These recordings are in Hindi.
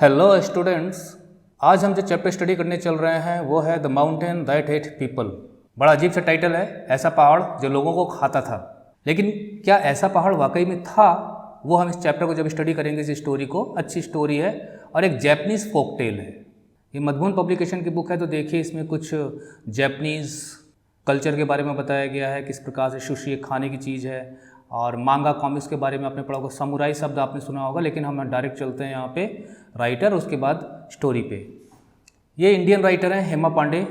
हेलो स्टूडेंट्स, आज हम जो चैप्टर स्टडी करने चल रहे हैं वो है the mountain that hate people. बड़ा अजीब सा टाइटल है, ऐसा पहाड़ जो लोगों को खाता था। लेकिन क्या ऐसा पहाड़ वाकई में था? वो हम इस चैप्टर को जब स्टडी करेंगे, इस स्टोरी को। अच्छी स्टोरी है और एक जैपनीज़ फोक टेल है। ये मधुबन पब्लिकेशन की बुक है, तो देखिए इसमें कुछ जैपनीज़ कल्चर के बारे में बताया गया है, किस प्रकार से सुशी एक खाने की चीज़ है। और मांगा कॉमिक्स के बारे में आपने पढ़ा होगा, समुराई शब्द आपने सुना होगा, लेकिन हम डायरेक्ट चलते हैं यहाँ पे राइटर, उसके बाद स्टोरी पे। ये इंडियन राइटर हैं Hema Pandey.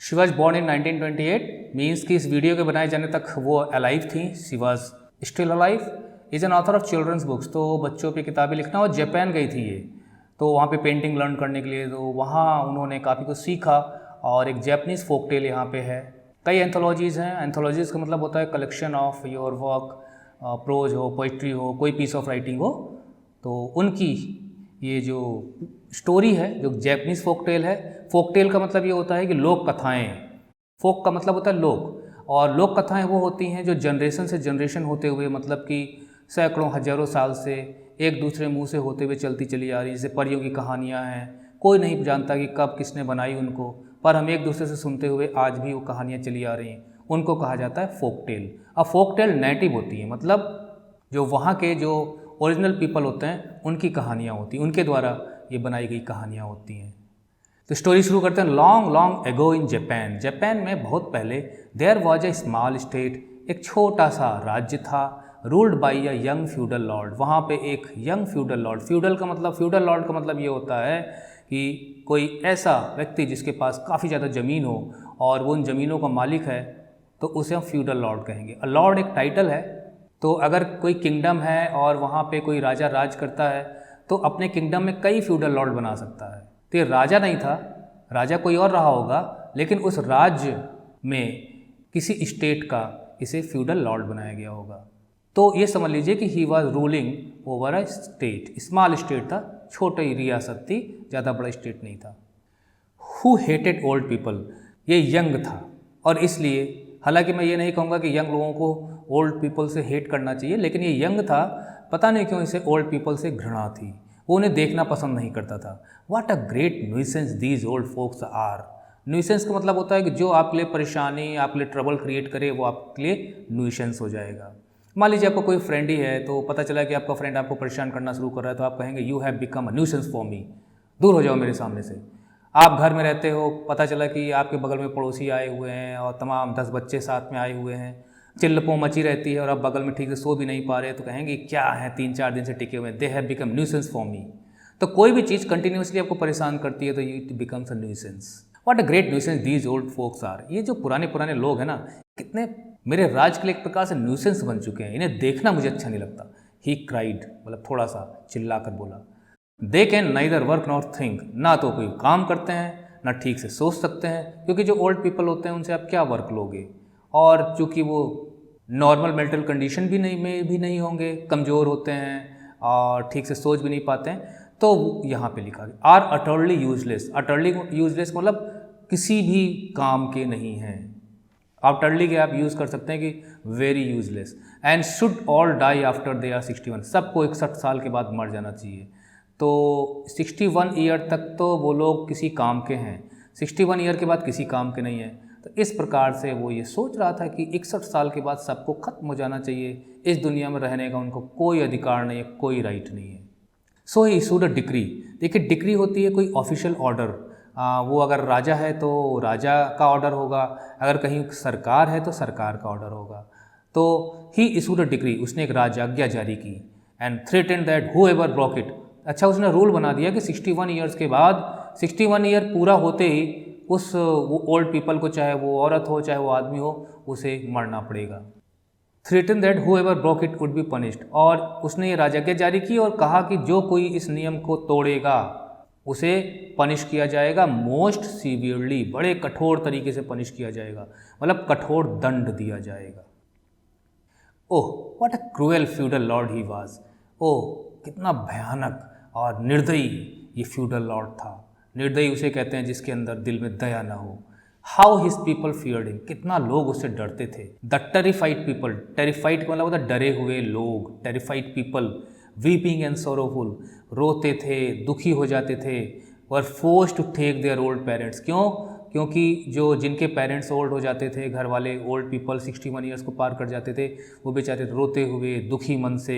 She was born in 1928, means कि इस वीडियो के बनाए जाने तक वो अलाइव थी। She was still alive. Is an author of children's books, तो बच्चों पे किताबें लिखना। और जापान गई थी ये, तो वहाँ पे पेंटिंग लर्न करने के लिए, तो वहाँ उन्होंने काफ़ी कुछ सीखा। और एक जैपनीज़ फोक टेल यहाँ पे है। कई एंथोलॉजीज़ हैं। एंथोलॉजीज़ का मतलब होता है collection of your work, prose हो, पोइट्री हो, कोई पीस ऑफ राइटिंग हो, तो उनकी ये जो स्टोरी है, जो जैपनीज़ फोक टेल है। फोक टेल का मतलब ये होता है कि लोक कथाएँ। फोक का मतलब होता है लोक, और लोक कथाएँ वो होती हैं जो जनरेशन से जनरेशन होते हुए, मतलब कि सैकड़ों हजारों साल से एक दूसरे मुंह से होते हुए चलती चली आ रही। जैसे परियों की कहानियाँ हैं, कोई नहीं जानता कि कब किसने बनाई उनको, पर हम एक दूसरे से सुनते हुए आज भी वो कहानियाँ चली आ रही हैं, उनको कहा जाता है फोक टेल। अब फोक टेल नेटिव होती है, मतलब जो वहाँ के जो ओरिजिनल पीपल होते हैं उनकी कहानियाँ होती हैं, उनके द्वारा ये बनाई गई कहानियाँ होती हैं। तो स्टोरी शुरू करते हैं। Long long ago in Japan, Japan में बहुत पहले, there was a small state, एक छोटा सा राज्य था। Ruled by a young feudal lord, वहाँ पे एक young feudal lord. Feudal lord का मतलब ये होता है कि कोई ऐसा व्यक्ति जिसके पास काफ़ी ज़्यादा ज़मीन हो और वो उन ज़मीनों का मालिक है, तो उसे हम फ्यूडल लॉर्ड कहेंगे। अ लॉर्ड एक टाइटल है, तो अगर कोई किंगडम है और वहाँ पे कोई राजा राज करता है, तो अपने किंगडम में कई फ्यूडल लॉर्ड बना सकता है। तो ये राजा नहीं था, राजा कोई और रहा होगा, लेकिन उस राज्य में किसी स्टेट का इसे फ्यूडल लॉर्ड बनाया गया होगा। तो ये समझ लीजिए कि he was ruling over a state. Small state था, छोटी रियासत थी, ज़्यादा बड़ा स्टेट नहीं था। हु हेटेड ओल्ड पीपल, ये यंग था, और इसलिए, हालांकि मैं ये नहीं कहूँगा कि यंग लोगों को ओल्ड पीपल से हेट करना चाहिए, लेकिन ये यंग था, पता नहीं क्यों इसे ओल्ड पीपल से घृणा थी, वो उन्हें देखना पसंद नहीं करता था। What a great nuisance these old folks are. Nuisance का मतलब होता है कि जो आपके लिए परेशानी, आपके लिए ट्रबल क्रिएट करे, वो आपके लिए न्यूसेंस हो जाएगा। मान लीजिए आपका कोई फ्रेंड ही है, तो पता चला कि आपका फ्रेंड आपको परेशान करना शुरू कर रहा है, तो आप कहेंगे you have become a nuisance for me, दूर हो जाओ मेरे सामने से। आप घर में रहते हो, पता चला कि आपके बगल में पड़ोसी आए हुए हैं और तमाम 10 बच्चे साथ में आए हुए हैं, चिल्लपों मची रहती है और आप बगल में ठीक से सो भी नहीं पा रहे, तो कहेंगे क्या है 3-4 दिन से टिके हुए, they have become nuisance for me. तो कोई भी चीज़ कंटिन्यूसली आपको परेशान करती है, तो it becomes a nuisance. What a great nuisance these old folks are. ये जो पुराने पुराने लोग हैं ना, कितने मेरे राज के लिए एक प्रकार से न्यूसेंस बन चुके हैं, इन्हें देखना मुझे अच्छा नहीं लगता। ही क्राइड, मतलब थोड़ा सा चिल्ला कर बोला। They can neither work not think, ना तो कोई काम करते हैं, ना ठीक से सोच सकते हैं, क्योंकि जो ओल्ड पीपल होते हैं उनसे आप क्या वर्क लोगे। और चूँकि वो नॉर्मल मेंटल कंडीशन भी नहीं होंगे, कमज़ोर होते हैं और ठीक से सोच भी नहीं पाते हैं, तो यहाँ पे लिखा गया are utterly useless. Utterly useless मतलब किसी भी काम के नहीं हैं। अटरली के आप यूज़ कर सकते हैं कि very useless. And should all die after they are 61, सबको 61 साल के बाद मर जाना चाहिए। तो 61 ईयर तक तो वो लोग किसी काम के हैं, 61 ईयर के बाद किसी काम के नहीं हैं। तो इस प्रकार से वो ये सोच रहा था कि 61 साल के बाद सबको ख़त्म हो जाना चाहिए, इस दुनिया में रहने का उनको कोई अधिकार नहीं है, कोई राइट नहीं है। सो ही इशूड अ डिक्री। देखिए, डिक्री होती है कोई ऑफिशियल ऑर्डर। वो अगर राजा है तो राजा का ऑर्डर होगा, अगर कहीं सरकार है तो सरकार का ऑर्डर होगा। तो ही इशूड अ डिक्री, उसने एक राजाज्ञा जारी की। And threatened that who ever broke it. अच्छा, उसने रूल बना दिया कि 61 ईयर्स के बाद, 61 ईयर पूरा होते ही उस वो ओल्ड पीपल को, चाहे वो औरत हो चाहे वो आदमी हो, उसे मरना पड़ेगा। Threaten that who ever broke it would be punished. और उसने ये राजाज्ञा जारी की और कहा कि जो कोई इस नियम को तोड़ेगा उसे पनिश किया जाएगा, मोस्ट सीवियरली, बड़े कठोर तरीके से पनिश किया जाएगा, मतलब कठोर दंड दिया जाएगा। Oh what a cruel feudal lord he was. Oh कितना भयानक और निर्दयी ये फ्यूडल लॉर्ड था। निर्दयी उसे कहते हैं जिसके अंदर दिल में दया ना हो। How his people feared him, कितना लोग उससे डरते थे। द टेरिफाइड पीपल, टेरिफाइड का मतलब होता है डरे हुए लोग, terrified people weeping and sorrowful, रोते थे, दुखी हो जाते थे, were force to take their old parents. क्यों? क्योंकि जो जिनके पेरेंट्स ओल्ड हो जाते थे, घर वाले ओल्ड पीपल 61 ईयर्स को पार कर जाते थे, वो बेचारे रोते हुए दुखी मन से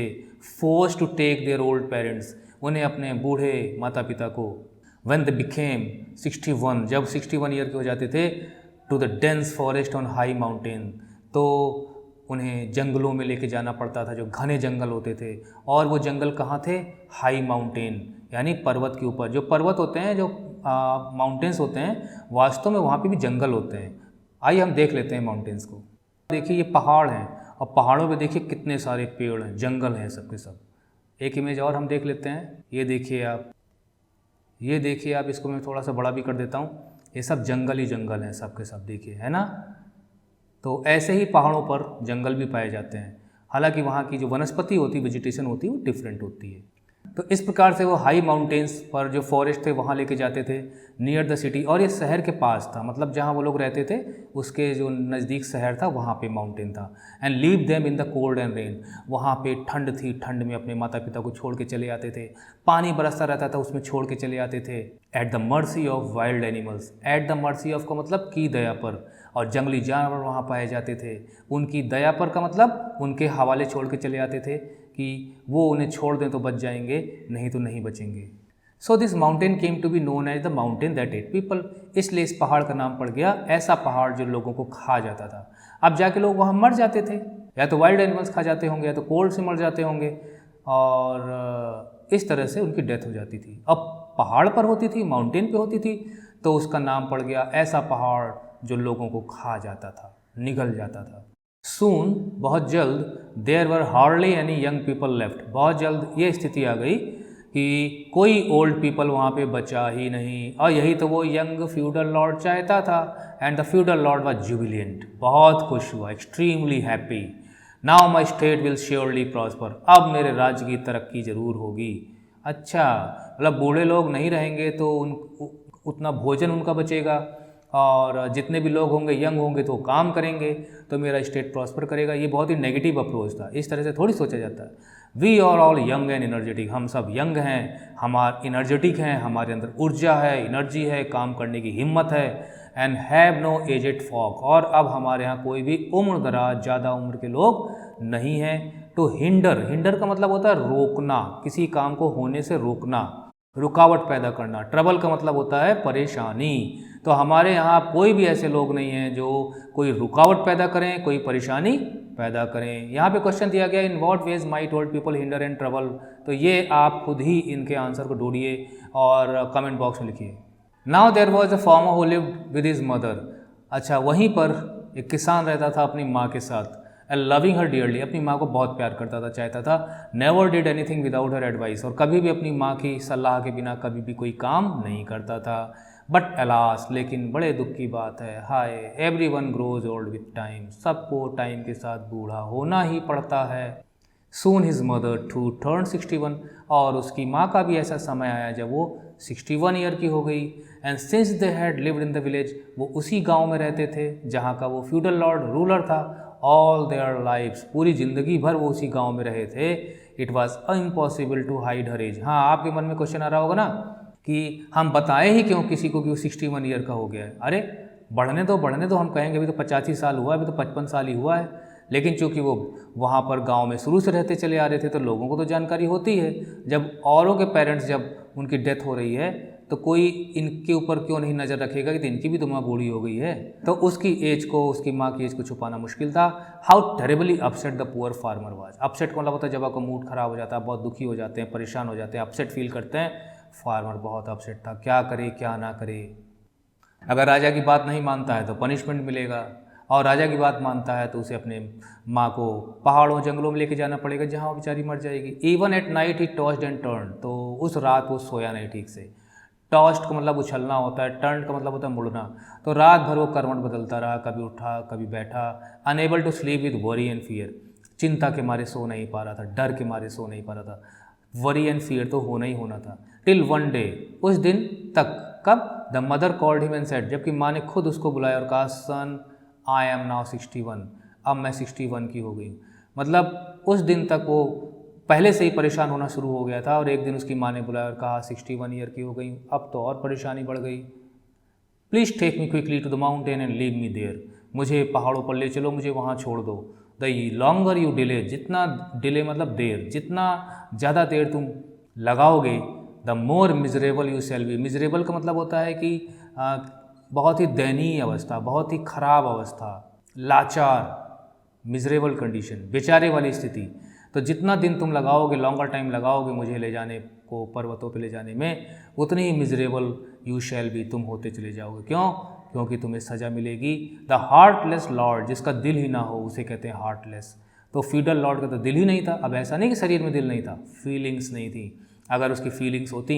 force to take their old parents, उन्हें अपने बूढ़े माता पिता को व्हेन दे बिकेम 61, जब 61 ईयर के हो जाते थे, to the dense forest on high mountain, तो उन्हें जंगलों में लेके जाना पड़ता था, जो घने जंगल होते थे। और वो जंगल कहाँ थे? हाई माउंटेन, यानी पर्वत के ऊपर। जो पर्वत होते हैं, जो माउंटेन्स होते हैं, वास्तव में वहाँ पे भी जंगल होते हैं। आइए हम देख लेते हैं माउंटेन्स को। देखिए ये पहाड़ हैं, और पहाड़ों पे देखिए कितने सारे पेड़ हैं, जंगल हैं सब के सब। एक इमेज और हम देख लेते हैं। ये देखिए आप, ये देखिए आप, इसको मैं थोड़ा सा बड़ा भी कर देता हूँ। ये सब जंगल ही जंगल हैं सब के सब, देखिए, है ना। तो ऐसे ही पहाड़ों पर जंगल भी पाए जाते हैं। हालांकि वहाँ की जो वनस्पति होती है, वेजिटेशन होती है, वो डिफरेंट होती है। तो इस प्रकार से वो हाई माउंटेन्स पर जो फॉरेस्ट थे वहाँ लेके जाते थे, नियर द सिटी। और ये शहर के पास था, मतलब जहाँ वो लोग रहते थे उसके जो नज़दीक शहर था वहाँ पे माउंटेन था। And leave them in the cold and rain, वहाँ पे ठंड थी, ठंड में अपने माता पिता को छोड़ के चले आते थे। पानी बरसता रहता था, उसमें छोड़ के चले आते थे। At the mercy of wild animals, at the mercy of का मतलब की दया पर, और जंगली जानवर वहाँ पाए जाते थे। उनकी दया पर का मतलब उनके हवाले छोड़ के चले आते थे कि वो उन्हें छोड़ दें तो बच जाएंगे, नहीं तो नहीं बचेंगे। So this mountain came to be known as the mountain that ate people, इसलिए इस पहाड़ का नाम पड़ गया ऐसा पहाड़ जो लोगों को खा जाता था। अब जाके लोग वहाँ मर जाते थे, या तो वाइल्ड एनिमल्स खा जाते होंगे, या तो कोल्ड से मर जाते होंगे, और इस तरह से उनकी डेथ हो जाती थी। अब पहाड़ पर होती थी, माउंटेन पे होती थी, तो उसका नाम पड़ गया ऐसा पहाड़ जो लोगों को खा जाता था, निगल जाता था। सून, बहुत जल्द, there were hardly any young people left, बहुत जल्द ये स्थिति आ गई कि कोई ओल्ड पीपल वहाँ पे बचा ही नहीं। और यही तो वो यंग फ्यूडल लॉर्ड चाहता था। And the feudal Lord was Jubilant, बहुत खुश हुआ, extremely happy. Now my state will surely prosper, अब मेरे राज्य की तरक्की जरूर होगी। अच्छा, मतलब बूढ़े लोग नहीं रहेंगे तो उतना भोजन उनका बचेगा, और जितने भी लोग होंगे यंग होंगे तो काम करेंगे, तो मेरा स्टेट प्रॉस्पर करेगा। ये बहुत ही नेगेटिव अप्रोच था, इस तरह से थोड़ी सोचा जाता है। We are all young and energetic, हम सब यंग हैं, हमारे एनर्जेटिक हैं, हमारे अंदर ऊर्जा है, एनर्जी है, काम करने की हिम्मत है। And have no aged folk, और अब हमारे यहाँ कोई भी उम्र दराज, ज़्यादा उम्र के लोग नहीं हैं। टू हिंडर, हिंडर का मतलब होता है रोकना, किसी काम को होने से रोकना, रुकावट पैदा करना। ट्रबल का मतलब होता है परेशानी। तो हमारे यहाँ कोई भी ऐसे लोग नहीं हैं जो कोई रुकावट पैदा करें, कोई परेशानी पैदा करें। यहाँ पे क्वेश्चन दिया गया, in what ways might old people hinder and trouble, तो ये आप खुद ही इनके आंसर को ढूंढिए और कमेंट बॉक्स में लिखिए। Now there was a farmer who lived with his mother, अच्छा, वहीं पर एक किसान रहता था अपनी माँ के साथ। एंड लविंग हर डियरली, अपनी माँ को बहुत प्यार करता था, चाहता था। Never did anything without her advice, और कभी भी अपनी माँ की सलाह के बिना कभी भी कोई काम नहीं करता था। बट अलास, लेकिन बड़े दुख की बात है, हाय, every one grows old with time, सबको टाइम के साथ बूढ़ा होना ही पड़ता है। Soon his mother to turn 61, और उसकी माँ का भी ऐसा समय आया जब वो 61 ईयर की हो गई। And since they had lived in the village, वो उसी गांव में रहते थे जहाँ का वो फ्यूडल लॉर्ड रूलर था। ऑल देयर लाइफ्स, पूरी ज़िंदगी भर वो उसी गांव में रहे थे। It was impossible to hide her age, हाँ, आपके मन में क्वेश्चन आ रहा होगा ना कि हम बताएं ही क्यों किसी को कि वो 61 ईयर का हो गया है। अरे बढ़ने दो, हम कहेंगे अभी तो 85 साल हुआ है, अभी तो 55 साल ही हुआ है। लेकिन चूंकि वो वहाँ पर गांव में शुरू से रहते चले आ रहे थे, तो लोगों को तो जानकारी होती है। जब औरों के पेरेंट्स, जब उनकी डेथ हो रही है, तो कोई इनके ऊपर क्यों नहीं नज़र रखेगा कि इनकी भी तो माँ बूढ़ी हो गई है। तो उसकी एज को, उसकी माँ की एज को छुपाना मुश्किल था। How terribly upset the poor farmer was, upset का मतलब होता है जब आपका मूड खराब हो जाता है, बहुत दुखी हो जाते हैं, परेशान हो जाते हैं, अपसेट फील करते हैं। फार्मर बहुत अपसेट था, क्या करे क्या ना करे। अगर राजा की बात नहीं मानता है तो पनिशमेंट मिलेगा, और राजा की बात मानता है तो उसे अपने माँ को पहाड़ों जंगलों में लेके जाना पड़ेगा, जहाँ वो बेचारी मर जाएगी। Even at night he tossed and turn, तो उस रात वो सोया नहीं ठीक से। टॉस्ट का मतलब उछलना होता है, टर्न का मतलब होता है मुड़ना। तो रात भर वो करवट बदलता रहा, कभी उठा कभी बैठा। Unable to sleep with worry and fear, चिंता के मारे सो नहीं पा रहा था, डर के मारे सो नहीं पा रहा था। वरी एंड फियर तो होना ही होना था। टिल वन डे, उस दिन तक, कब? The mother called him and said, जबकि माँ ने खुद उसको बुलाया और कहा, सन आई एम नाउ 61, अब मैं 61 की हो गई। मतलब उस दिन तक वो पहले से ही परेशान होना शुरू हो गया था और एक दिन उसकी माँ ने बुलाया और कहा 61 ईयर की हो गई, अब तो और परेशानी बढ़ गई। Please take me quickly to the mountain and leave me there, मुझे पहाड़ों पर ले चलो, मुझे वहाँ छोड़ दो। द लॉन्गर यू डिले, जितना डिले मतलब देर, जितना ज़्यादा देर तुम लगाओगे the more miserable you shall be. Miserable का मतलब होता है कि बहुत ही दयनीय अवस्था, बहुत ही खराब अवस्था, लाचार, मिजरेबल कंडीशन, बेचारे वाली स्थिति। तो जितना दिन तुम लगाओगे, लॉन्गर टाइम लगाओगे मुझे ले जाने को, पर्वतों पे ले जाने में, उतनी ही मिजरेबल यू शैल बी, तुम होते चले जाओगे। क्यों? क्योंकि तुम्हें सज़ा मिलेगी। द हार्टलेस लॉर्ड, जिसका दिल ही ना हो उसे कहते हैं हार्टलेस। तो फीडल लॉर्ड का तो दिल ही नहीं था। अब ऐसा नहीं कि शरीर में दिल नहीं था, फीलिंग्स नहीं थी। अगर उसकी फीलिंग्स होती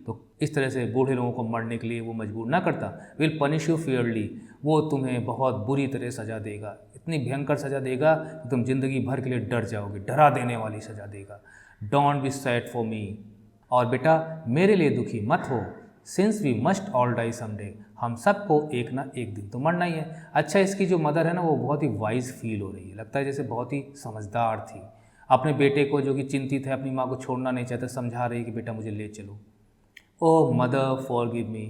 तो इस तरह से बूढ़े लोगों को मरने के लिए वो मजबूर ना करता। विल पनिश यू फियरली, वो तुम्हें बहुत बुरी तरह सज़ा देगा, इतनी भयंकर सज़ा देगा कि तुम जिंदगी भर के लिए डर जाओगे, डरा देने वाली सज़ा देगा। Don't be sad for me, और बेटा मेरे लिए दुखी मत हो। Since we must all die someday, हम सबको एक ना एक दिन तो मरना ही है। अच्छा, इसकी जो मदर है ना वो बहुत ही वाइज फील हो रही है, लगता है जैसे बहुत ही समझदार थी। अपने बेटे को जो कि चिंतित है, अपनी माँ को छोड़ना नहीं चाहता, समझा रही कि बेटा मुझे ले चलो। ओह मदर फॉरगिव मी,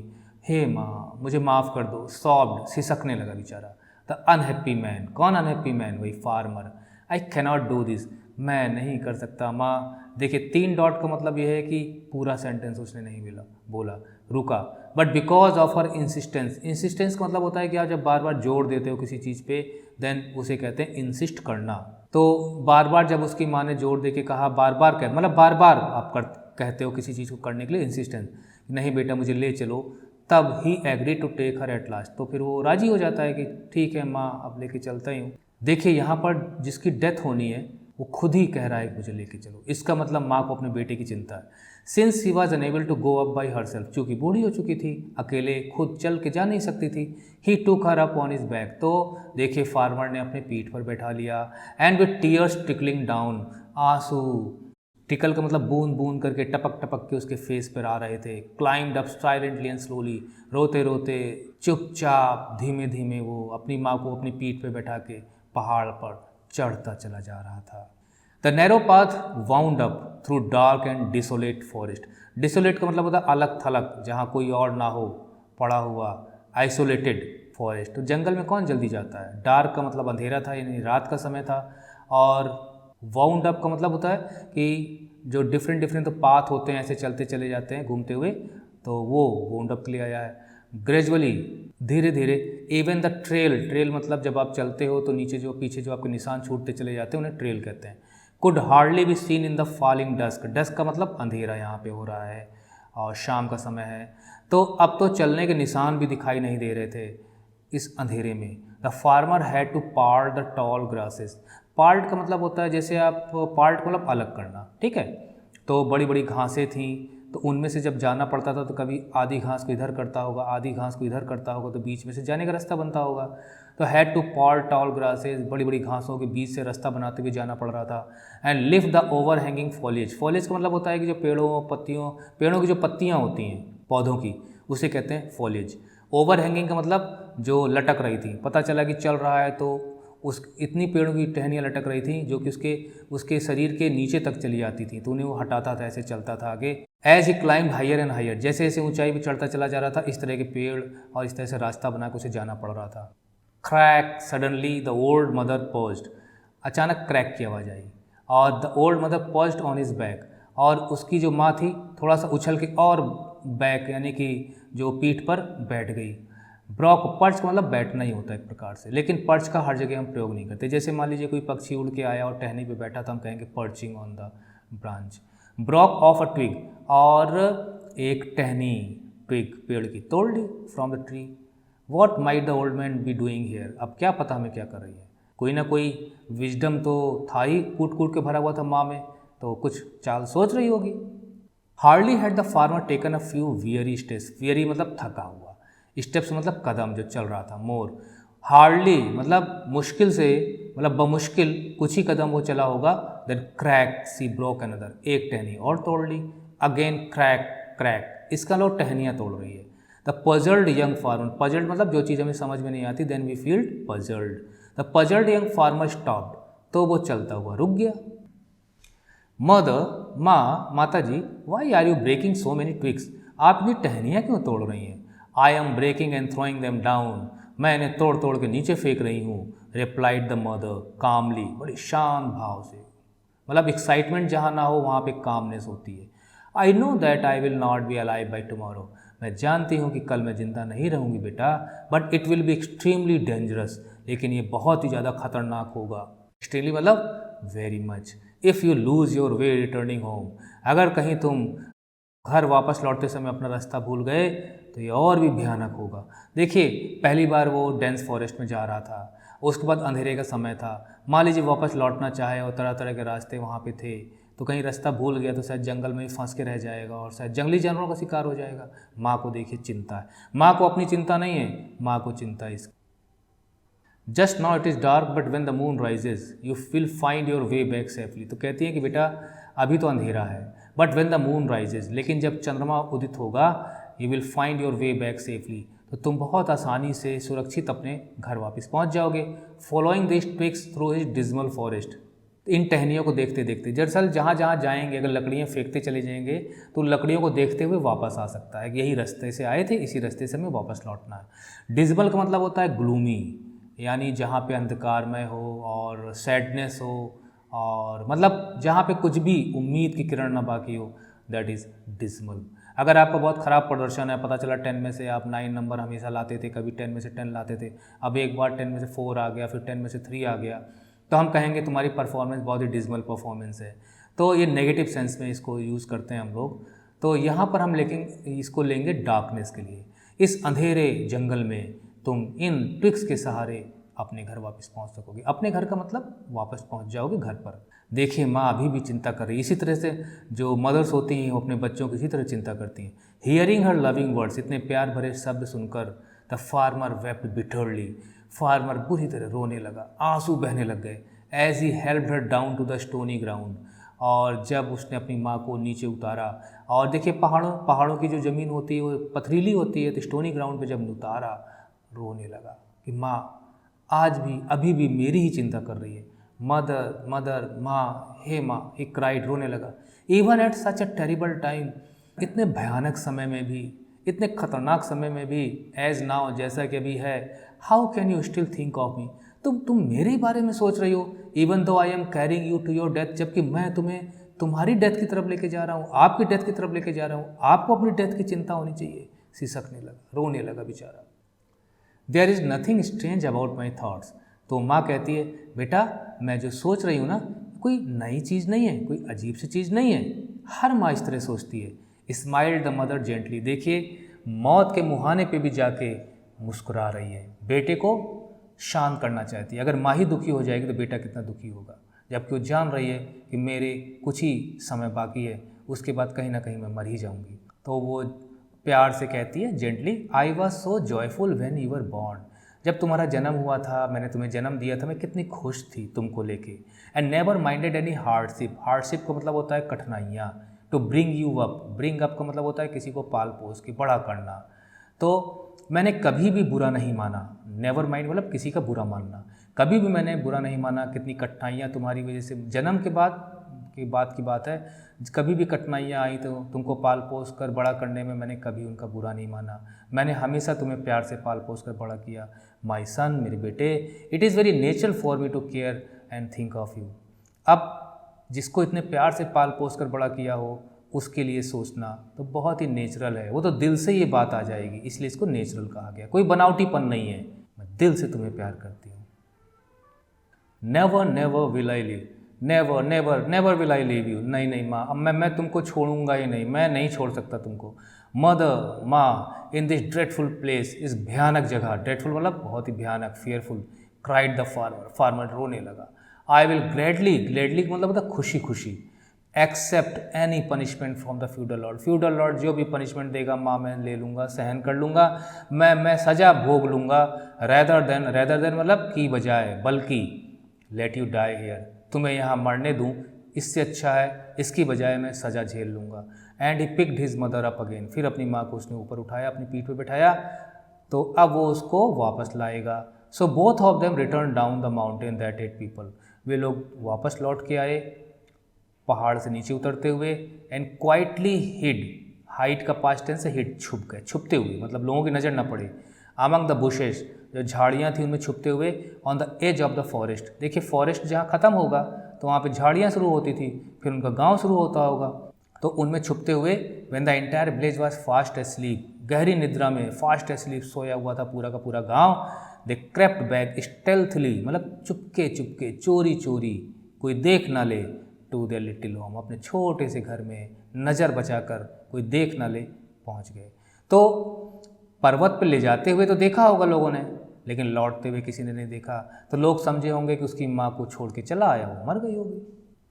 हे माँ मुझे माफ़ कर दो। सॉब्ड, सिसकने लगा बेचारा। द अनहैप्पी मैन, कौन अनहैप्पी मैन? वही farmer. I cannot do this, मैं नहीं कर सकता माँ। देखिए 3 डॉट का मतलब यह है कि पूरा सेंटेंस उसने नहीं बोला, रुका। But because of her insistence, insistence का मतलब होता है कि आप जब बार बार जोर देते हो किसी चीज़ पे, देन उसे कहते हैं इंसिस्ट करना। तो बार बार जब उसकी माँ ने जोर दे के कहा, बार बार कह मतलब बार बार आप कहते हो किसी चीज़ को करने के लिए, इंसिस्टेंस, नहीं बेटा मुझे ले चलो, तब he agree to take her at last, तो फिर वो राजी हो जाता है कि ठीक है माँ अब लेके चलता ही हूँ। देखिए यहाँ पर जिसकी डेथ होनी है वो खुद ही कह रहा है कि मुझे लेके चलो, इसका मतलब माँ को अपने बेटे की चिंता है। Since she was unable to go up by herself, चूँकि बूढ़ी हो चुकी थी, अकेले खुद चल के जा नहीं सकती थी। ही टूक her up on his back, तो देखिए फार्मर ने अपने पीठ पर बैठा लिया। And with tears tickling down, आंसू, टिकल का मतलब बूंद बूंद करके टपक टपक के उसके फेस पर आ रहे थे। Climbed up silently and slowly, रोते रोते चुपचाप धीमे धीमे वो अपनी माँ को अपनी पीठ पे बैठा के पहाड़ पर चढ़ता चला जा रहा था। The narrow path wound up through dark and desolate forest. Desolate का मतलब होता है अलग थलग, जहाँ कोई और ना हो, पड़ा हुआ, आइसोलेटेड फॉरेस्ट। तो जंगल में कौन जल्दी जाता है? डार्क का मतलब अंधेरा था, यानी रात का समय था। और वाउंड अप का मतलब होता है कि जो डिफरेंट तो पाथ होते हैं, ऐसे चलते चले जाते हैं घूमते हुए, तो वो वाउंड अप के लिए आया है। ग्रेजुअली, धीरे धीरे। इवन द ट्रेल, ट्रेल मतलब जब आप चलते हो तो नीचे जो पीछे जो आपके निशान छूटते चले जाते हैं उन्हें ट्रेल कहते हैं। Could hardly be seen in the falling dusk, dusk का मतलब अंधेरा यहाँ पे हो रहा है और शाम का समय है, तो अब तो चलने के निशान भी दिखाई नहीं दे रहे थे इस अंधेरे में। The farmer had to part the tall grasses. Part का मतलब होता है जैसे आप, पार्ट मतलब अलग करना, ठीक है। तो बड़ी बड़ी घासें थीं, तो उनमें से जब जाना पड़ता था तो कभी आधी घास को इधर करता होगा, आधी घास को इधर करता होगा, तो बीच में से जाने का रास्ता बनता होगा। तो had to part tall grasses, बड़ी बड़ी घासों के बीच से रास्ता बनाते हुए जाना पड़ रहा था। And lift the over hanging फॉलेज, फॉलेज का मतलब होता है कि जो पेड़ों की जो पत्तियाँ होती हैं पौधों की, उसे कहते हैं फॉलेज। ओवर हैंगिंग का मतलब जो लटक रही थी, पता चला कि चल रहा है तो उस इतनी पेड़ों की टहनियाँ लटक रही थी जो कि उसके शरीर के नीचे तक चली जाती थी, तो उन्हें वो हटाता था, ऐसे चलता था आगे। As he climb higher and higher, जैसे जैसे ऊंचाई पर चढ़ता चला जा रहा था, इस तरह के पेड़ और इस तरह से रास्ता बना के उसे जाना पड़ रहा था। Crack, suddenly the old mother paused, अचानक क्रैक की आवाज़ आई और the old mother paused on his back, और उसकी जो माँ थी थोड़ा सा उछल के और बैक यानी कि जो पीठ पर बैठ गई। ब्रॉक, पर्च का मतलब बैठना ही होता है एक प्रकार से, लेकिन पर्च का हर जगह हम प्रयोग नहीं करते। जैसे मान लीजिए कोई पक्षी उड़ के आया और टहनी पे बैठा तो हम कहेंगे perching on the branch. Broke off a twig, और एक टहनी, ट्विग पेड़ की तोड़ ली from the tree. What might the old man be doing here, अब क्या पता हमें क्या कर रही है। कोई ना कोई विजडम तो था ही, कूट कूट के भरा हुआ था माँ में, तो कुछ चाल सोच रही होगी। Hardly had the farmer taken a few weary steps, weary मतलब थका हुआ, स्टेप्स मतलब कदम जो चल रहा था। मोर, हार्डली मतलब मुश्किल से, मतलब बमुश्किल कुछ ही कदम वो चला होगा। देन क्रैक सी ब्रोक अनदर, एक टहनी और तोड़ ली। अगेन क्रैक क्रैक, इसका लो टहनियाँ तोड़ रही है। The puzzled young farmer, puzzled मतलब जो चीज़ हमें समझ में नहीं आती, then we feel puzzled. The puzzled young farmer stopped, तो वो चलता हुआ रुक गया। मदर, माँ, माता जी, why are you breaking so many twigs? आप इतनी टहनियाँ क्यों तोड़ रही हैं? I am breaking and throwing them down, मैं इन्हें तोड़ तोड़ के नीचे फेंक रही हूँ। रिप्लाइड द मदर कामली, बड़ी शांत भाव से। मतलब एक्साइटमेंट जहाँ ना हो वहाँ पे कामनेस होती है। I know that I will not be alive by tomorrow, मैं जानती हूँ कि कल मैं जिंदा नहीं रहूँगी बेटा, but it will be extremely dangerous, लेकिन ये बहुत ही ज़्यादा खतरनाक होगा। एक्सट्रीमली मतलब very much. If you lose your way returning home, अगर कहीं तुम घर वापस लौटते समय अपना रास्ता भूल गए तो ये और भी भयानक होगा। देखिए, पहली बार वो डेंस फॉरेस्ट में जा रहा था, उसके बाद अंधेरे का समय था। मान लीजिए वापस लौटना चाहे और तरह तरह के रास्ते वहाँ पे थे, तो कहीं रास्ता भूल गया तो शायद जंगल में ही फंस के रह जाएगा और शायद जंगली जानवरों का शिकार हो जाएगा। माँ को देखिए चिंता है, माँ को अपनी चिंता नहीं है, माँ को चिंता है इसकी। Just now it is dark but when the moon rises you will find your way back safely. तो कहती है कि बेटा अभी तो अंधेरा है, but when the moon rises, लेकिन जब चंद्रमा उदित होगा, you will find your way back safely, तो तुम बहुत आसानी से सुरक्षित अपने घर वापस पहुंच जाओगे। Following this twigs through his dismal forest, इन टहनियों को देखते देखते, दरअसल जहाँ जहाँ जाएंगे अगर लकड़ियाँ फेंकते चले जाएंगे तो लकड़ियों को देखते हुए वापस आ सकता है। यही रास्ते से आए थे, इसी रास्ते से हमें वापस लौटना है। डिजमल का मतलब होता है ग्लूमी, यानी जहाँ पे अंधकारमय हो और सैडनेस हो, और मतलब जहाँ पे कुछ भी उम्मीद की किरण ना बाकी हो, दैट इज़ डिसमल। अगर आपका बहुत ख़राब प्रदर्शन है, पता चला 10 में से आप 9 नंबर हमेशा लाते थे, कभी 10 में से 10 लाते थे, अब एक बार 10 में से 4 आ गया, फिर 10 में से 3 आ गया, तो हम कहेंगे तुम्हारी परफॉर्मेंस बहुत ही डिसमल परफॉर्मेंस है। तो ये नेगेटिव सेंस में इसको यूज़ करते हैं हम लोग। तो यहाँ पर हम इसको लेंगे डार्कनेस के लिए। इस अंधेरे जंगल में तुम इन ट्रिक्स के सहारे अपने घर वापस पहुंच सकोगे। अपने घर का मतलब वापस पहुंच जाओगे घर पर। देखिए, माँ अभी भी चिंता कर रही है। इसी तरह से जो मदर्स होती हैं वो अपने बच्चों की इसी तरह चिंता करती हैं। हियरिंग हर लविंग वर्ड्स, इतने प्यार भरे शब्द सुनकर the farmer wept bitterly, farmer बुरी तरह रोने लगा, आंसू बहने लग गए। As he helped her down to the stony ground, और जब उसने अपनी माँ को नीचे उतारा, और देखिए पहाड़ों की जो ज़मीन होती है वो पथरीली होती है, तो स्टोनी ग्राउंड पे जब उतारा, रोने लगा कि माँ आज भी अभी भी मेरी ही चिंता कर रही है। मदर मदर, माँ, हे माँ, ही क्राइड, रोने लगा। Even at such a terrible time, इतने भयानक समय में भी, इतने खतरनाक समय में भी, एज नाउ, जैसा कि अभी है, how can you still think of me, तुम मेरे बारे में सोच रही हो। Even though I am carrying you to your death, जबकि मैं तुम्हें तुम्हारी डेथ की तरफ लेके जा रहा हूँ, आपकी डेथ की तरफ लेके जा रहा हूँ। आपको अपनी डेथ की चिंता होनी चाहिए। सिसकने लगा, रोने लगा बेचारा। There is nothing strange about my thoughts, तो माँ कहती है बेटा मैं जो सोच रही हूँ ना, कोई नई चीज़ नहीं है, कोई अजीब सी चीज़ नहीं है। हर माँ इस तरह सोचती है। स्माइल्ड द मदर जेंटली, देखिए मौत के मुहाने पे भी जाके मुस्कुरा रही है, बेटे को शांत करना चाहती है। अगर माँ ही दुखी हो जाएगी तो बेटा कितना दुखी होगा, जबकि वो जान रही है कि मेरे कुछ ही समय बाकी है, उसके बाद कहीं ना कहीं मैं मर ही जाऊँगी। तो वो प्यार से कहती है gently, I was so joyful when you were born, जब तुम्हारा जन्म हुआ था, मैंने तुम्हें जन्म दिया था, मैं कितनी खुश थी तुमको लेके। And never minded any hardship, hardship का मतलब होता है कठिनाइयाँ। To bring you up, bring up का मतलब होता है किसी को पाल पोस के बड़ा करना। तो मैंने कभी भी बुरा नहीं माना, नेवर माइंड मतलब किसी का बुरा मानना, कभी भी मैंने बुरा नहीं माना। कितनी कठिनाइयाँ तुम्हारी वजह से, जन्म के बाद की बात है, कभी भी कठिनाइयाँ आई तो तुमको पाल पोस कर बड़ा करने में मैंने कभी उनका बुरा नहीं माना। मैंने हमेशा तुम्हें प्यार से पाल पोस कर बड़ा किया। माई सन, मेरे बेटे, it is very natural for me to care and think of you. अब जिसको इतने प्यार से पाल पोस कर बड़ा किया हो उसके लिए सोचना तो बहुत ही नेचुरल है, वो तो दिल से ये बात आ जाएगी, इसलिए इसको नेचुरल कहा गया। कोई बनावटीपन नहीं है, मैं दिल से तुम्हें प्यार करती हूँ। Never never will I live, never never never will I leave you, नहीं नहीं माँ, अब मैं तुमको छोड़ूंगा ही नहीं, मैं नहीं छोड़ सकता तुमको। मदर, माँ, इन दिस ड्रेडफुल प्लेस, इस भयानक जगह, ड्रेडफुल मतलब बहुत ही भयानक, fearful, cried the farmer, farmer रोने लगा। आई विल ग्लैडली, ग्लैडली मतलब होता खुशी खुशी, accept any punishment from the feudal lord, feudal lord जो भी पनिशमेंट देगा माँ मैं ले लूँगा, सहन कर लूँगा, मैं सजा भोग लूँगा। रेदर देन मतलब की बजाय, बल्कि लेट यू डाई हेयर, तुम्हें यहाँ मरने दूँ इससे अच्छा है, इसकी बजाय मैं सज़ा झेल लूँगा। And he picked his mother up again, फिर अपनी माँ को उसने ऊपर उठाया, अपनी पीठ पे बैठाया, तो अब वो उसको वापस लाएगा। So both of them return down the mountain that ate people, वे लोग वापस लौट के आए पहाड़ से नीचे उतरते हुए, एंड क्वाइटली हिड, हाइट का पास्ट टेंस से हिड, छुप गए, छुपते हुए मतलब लोगों की नज़र ना पड़े, अमंग द बुशेस, जो झाड़ियाँ थी उनमें छुपते हुए, on the edge of the forest, देखिए फॉरेस्ट जहाँ ख़त्म होगा तो वहाँ पे झाड़ियाँ शुरू होती थी, फिर उनका गांव शुरू होता होगा, तो उनमें छुपते हुए, when the entire village was fast asleep, गहरी निद्रा में, फास्ट एस्लीप, सोया हुआ था पूरा का पूरा गांव, दे क्रेप्ट बैक स्टेल्थली, मतलब चुपके चुपके, चोरी चोरी, कोई देख ना ले, टू देयर लिटिल होम, अपने छोटे से घर में नज़र बचाकर कोई देख ना ले पहुंच गए। तो पर्वत पर ले जाते हुए तो देखा होगा लोगों ने, लेकिन लौटते हुए किसी ने नहीं देखा, तो लोग समझे होंगे कि उसकी माँ को छोड़ के चला आया, वो मर गई होगी।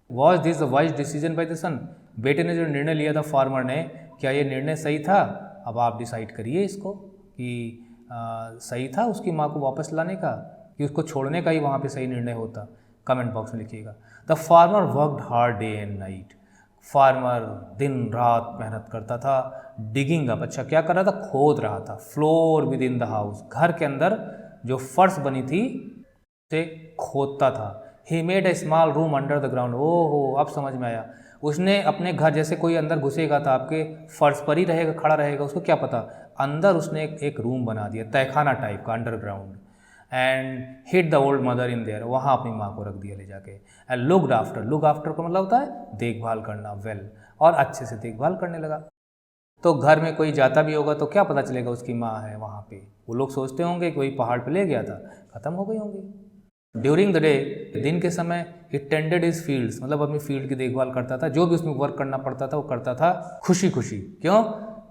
Was this the wise decision by the son, बेटे ने जो निर्णय लिया था फार्मर ने, क्या ये निर्णय सही था? अब आप डिसाइड करिए इसको कि सही था उसकी माँ को वापस लाने का, कि उसको छोड़ने का ही वहाँ पे सही निर्णय होता। कमेंट बॉक्स में लिखिएगा। The farmer worked hard day and night, farmer दिन रात मेहनत करता था, डिगिंग अप, अच्छा क्या कर रहा था? खोद रहा था, floor with in the house, घर के अंदर जो फर्श बनी थी उसे खोदता था। He made a small room under the ground, ओहो अब समझ में आया, उसने अपने घर, जैसे कोई अंदर घुसेगा तो आपके फर्श पर ही रहेगा, खड़ा रहेगा, उसको क्या पता, अंदर उसने एक रूम बना दिया, तहखाना टाइप का underground, and hid the old mother in there, वहाँ अपनी माँ को रख दिया ले जाके, and looked after, look after का मतलब होता है देखभाल करना, वेल, और अच्छे से देखभाल करने लगा। तो घर में कोई जाता भी होगा तो क्या पता चलेगा उसकी माँ है वहाँ पे, वो लोग सोचते होंगे कि वही पहाड़ पे ले गया था, ख़त्म हो गई होंगी। ड्यूरिंग द डे, दिन के समय, ही टेंडेड हिज फील्ड्स, मतलब अपनी फील्ड की देखभाल करता था, जो भी उसमें वर्क करना पड़ता था वो करता था खुशी खुशी। क्यों?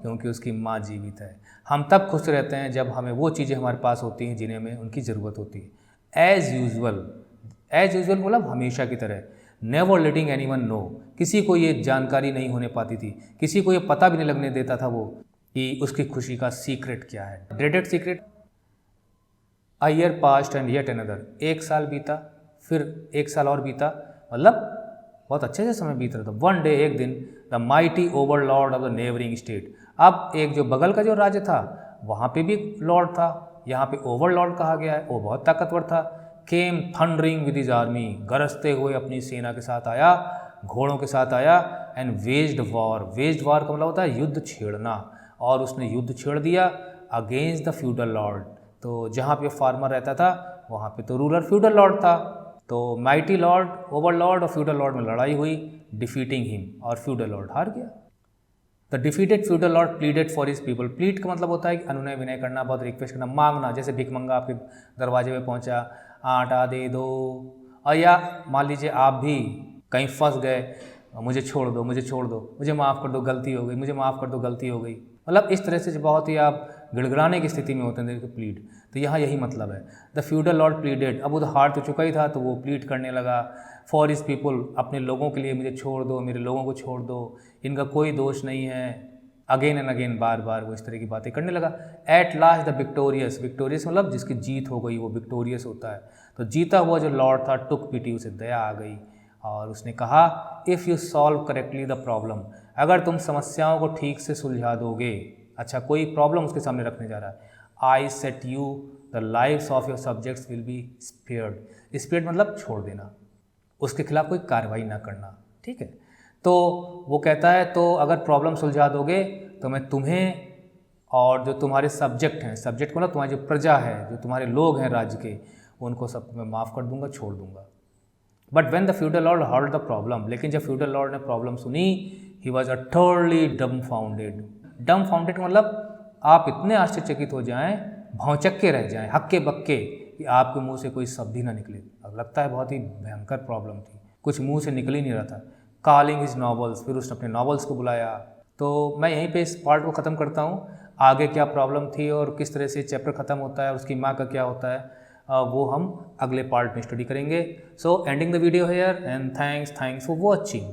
क्योंकि उसकी माँ जीवित है। हम तब खुश रहते हैं जब हमें वो चीज़ें हमारे पास होती हैं जिन्हें हमें उनकी ज़रूरत होती है। एज़ यूजुअल, एज़ यूजुअल मतलब हमेशा की तरह, नेवर लेटिंग एनीवन नो, किसी को ये जानकारी नहीं होने पाती थी, किसी को ये पता भी नहीं लगने देता था वो कि उसकी खुशी का सीक्रेट क्या है, dreaded secret. A year past and yet another, एक साल बीता, फिर एक साल और बीता, मतलब बहुत अच्छे से समय बीत रहा था। वन डे, एक दिन, the mighty Overlord of the neighbouring state, अब एक जो बगल का जो राज्य था वहाँ पे भी लॉर्ड था, यहाँ पे ओवरलॉर्ड कहा गया है, वो बहुत ताकतवर था। केम थंडरिंग विद हिज आर्मी, गरजते हुए अपनी सेना के साथ आया, घोड़ों के साथ आया, एंड वेज्ड वॉर, वेज्ड वॉर का मतलब होता है युद्ध छेड़ना, और उसने युद्ध छेड़ दिया अगेंस्ट द फ्यूडल लॉर्ड। तो जहाँ पे फार्मर रहता था वहाँ पे तो रूलर फ्यूडल लॉर्ड था, तो माइटी लॉर्ड, ओवरलॉर्ड और फ्यूडल लॉर्ड में लड़ाई हुई, डिफीटिंग हिम, और फ्यूडल लॉर्ड हार गया। The defeated feudal Lord pleaded for his people, plead का मतलब होता है कि अनुनय विनय करना, बहुत रिक्वेस्ट करना, मांगना, जैसे भिखमंगा आपके दरवाजे पे पहुंचा, आटा दे दो, और या मान लीजिए आप भी कहीं फंस गए, मुझे छोड़ दो, मुझे छोड़ दो, मुझे माफ़ कर दो, गलती हो गई, मुझे माफ़ कर दो, गलती हो गई, मतलब इस तरह से बहुत ही आप गिड़गिड़ाने की स्थिति में होते हैं देखिए प्लीड, तो यहाँ यही मतलब है। द फ्यूडल लॉर्ड प्लीडेड, अब वो तो हार तो चुका ही था तो वो प्लीड करने लगा, फॉर हिज पीपल, अपने लोगों के लिए, मुझे छोड़ दो, मेरे लोगों को छोड़ दो, इनका कोई दोष नहीं है, अगेन एंड अगेन, बार बार वो इस तरह की बातें करने लगा। At last the victorious, victorious मतलब जिसकी जीत हो गई वो विक्टोरियस होता है, तो जीता हुआ जो लॉर्ड था टुक पिटी, उसे दया आ गई और उसने कहा, if you solve correctly the problem, अगर तुम समस्याओं को ठीक से सुलझा दोगे, अच्छा कोई प्रॉब्लम उसके सामने रखने जा रहा है, I set you the lives of your subjects will be spared, spared मतलब छोड़ देना, उसके खिलाफ कोई कार्रवाई ना करना, ठीक है। तो वो कहता है तो अगर प्रॉब्लम सुलझा दोगे तो मैं तुम्हें और जो तुम्हारे सब्जेक्ट हैं, सब्जेक्ट मतलब तुम्हारी जो प्रजा है, जो तुम्हारे लोग हैं राज्य के, उनको सबको मैं माफ़ कर दूंगा, छोड़ दूंगा। But when the feudal Lord heard the problem, लेकिन जब फ्यूडल लॉर्ड ने प्रॉब्लम सुनी, ही वॉज अटरली डम्फाउंडेड, डम्फाउंडेड मतलब आप इतने आश्चर्यचकित हो जाएं, भौचक्के रह जाएं, हक्के बक्के, कि आपके मुंह से कोई शब्द ही ना निकले। अब लगता है बहुत ही भयंकर प्रॉब्लम थी, कुछ मुंह से निकल ही नहीं रहा था। कॉलिंग हिज नॉवेल्स, फिर उसने अपने नॉवेल्स को बुलाया। तो मैं यहीं पे इस पार्ट को ख़त्म करता हूँ। आगे क्या प्रॉब्लम थी और किस तरह से चैप्टर ख़त्म होता है और उसकी माँ का क्या होता है, वो हम अगले पार्ट में स्टडी करेंगे। सो ending the video hair and thanks for watching.